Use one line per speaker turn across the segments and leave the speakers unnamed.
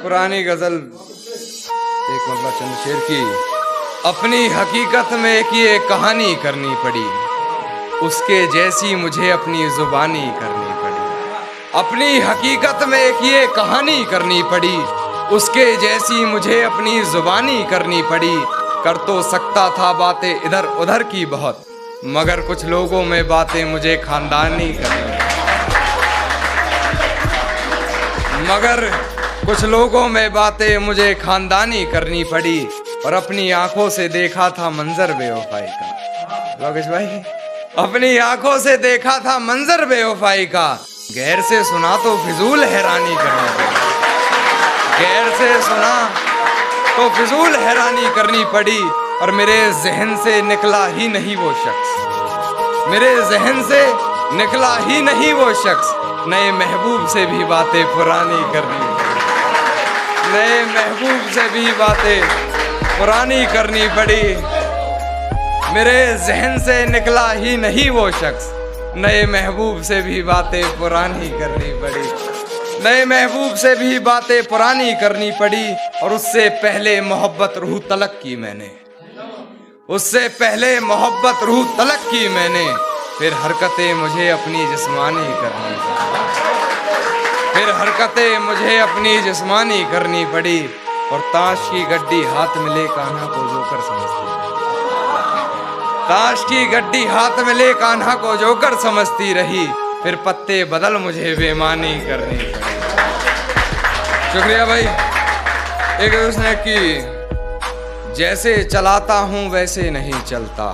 पुरानी गजल एक मतलब चंद शेर की। अपनी हकीकत में एक ये कहानी करनी पड़ी, उसके जैसी मुझे अपनी जुबानी करनी पड़ी। अपनी हकीकत में एक ये कहानी करनी पड़ी, उसके जैसी मुझे अपनी जुबानी करनी पड़ी। कर तो सकता था बातें इधर उधर की बहुत, मगर कुछ लोगों में बातें मुझे खानदानी करनी पड़ी। मगर कुछ लोगों में बातें मुझे खानदानी करनी पड़ी, और अपनी आंखों से देखा था मंजर बेवफाई का। लोकेश भाई, अपनी आंखों से देखा था मंजर बेवफाई का, गैर से सुना तो फिजूल हैरानी करनी पड़ी। गैर से सुना तो फिजूल हैरानी करनी पड़ी, और मेरे जहन से निकला ही नहीं वो शख्स। मेरे जहन से निकला ही नहीं वो शख्स। नए महबूब से भी बातें पुरानी करनी पड़ी। नए महबूब से भी बातें पुरानी करनी पड़ी। मेरे जहन से निकला ही नहीं वो शख्स। नए महबूब से भी बातें पुरानी करनी पड़ी। नए महबूब से भी बातें पुरानी करनी पड़ी, और उससे पहले मोहब्बत रूह तलक की मैंने। उससे पहले मोहब्बत रूह तलक की मैंने। फिर हरकतें मुझे अपनी जिस्मानी करनी पड़ी। फिर हरकतें मुझे अपनी जिस्मानी करनी पड़ी, और ताश की गड्डी हाथ में ले कान्हा को जोकर समझती। ताश की गड्डी हाथ में ले कान्हा को जोकर समझती रही। फिर पत्ते बदल मुझे बेमानी करनी पड़ी। शुक्रिया भाई। एक उसने की, जैसे चलाता हूँ वैसे नहीं चलता।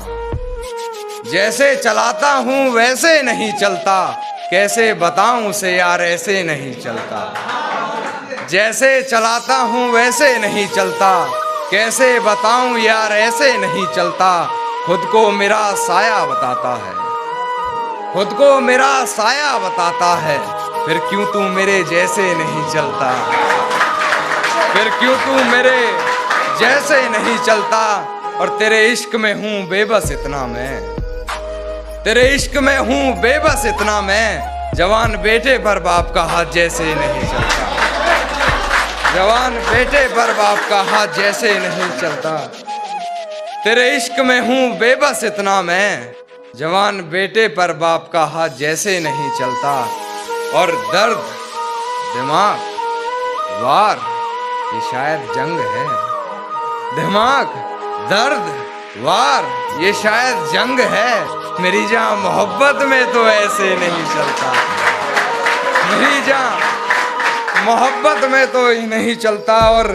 जैसे चलाता हूँ वैसे नहीं चलता, कैसे बताऊं उसे यार ऐसे नहीं चलता। जैसे चलाता हूँ वैसे नहीं चलता, कैसे बताऊं यार ऐसे नहीं चलता। खुद को मेरा साया बताता है, खुद को मेरा साया बताता है। फिर क्यों तू मेरे जैसे नहीं चलता। फिर क्यों तू मेरे जैसे नहीं चलता। और तेरे इश्क में हूँ बेबस इतना मैं। तेरे इश्क में हूँ बेबस इतना मैं। जवान बेटे पर बाप का हाथ जैसे नहीं चलता। जवान बेटे पर बाप का हाथ जैसे नहीं चलता। तेरे इश्क में हूँ बेबस इतना मैं। जवान बेटे पर बाप का हाथ जैसे नहीं चलता। और दर्द दिमाग वार ये शायद जंग है। दिमाग दर्द वार ये शायद जंग है। मेरी जान मोहब्बत में तो ऐसे नहीं चलता। मेरी जान मोहब्बत में तो ही नहीं चलता। और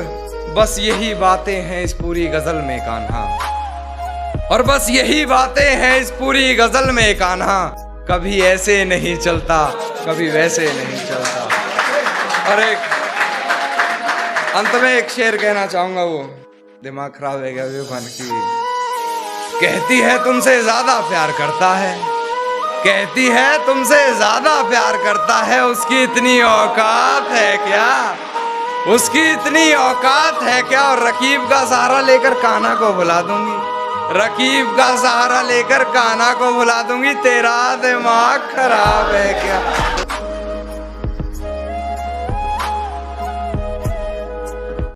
बस यही बातें हैं इस पूरी गजल में कान्हा। और बस यही बातें हैं इस पूरी गजल में कान्हा। कभी ऐसे नहीं चलता, कभी वैसे नहीं चलता। और एक अंत में एक शेर कहना चाहूंगा, वो दिमाग खराब है क्या की। कहती है तुमसे ज्यादा प्यार करता है। कहती है तुमसे ज्यादा प्यार करता है। उसकी इतनी औकात है क्या। उसकी इतनी औकात है क्या। और रकीब का सहारा लेकर कान्हा को भुला दूंगी। रकीब का सहारा लेकर कान्हा को भुला दूंगी। तेरा दिमाग खराब है क्या।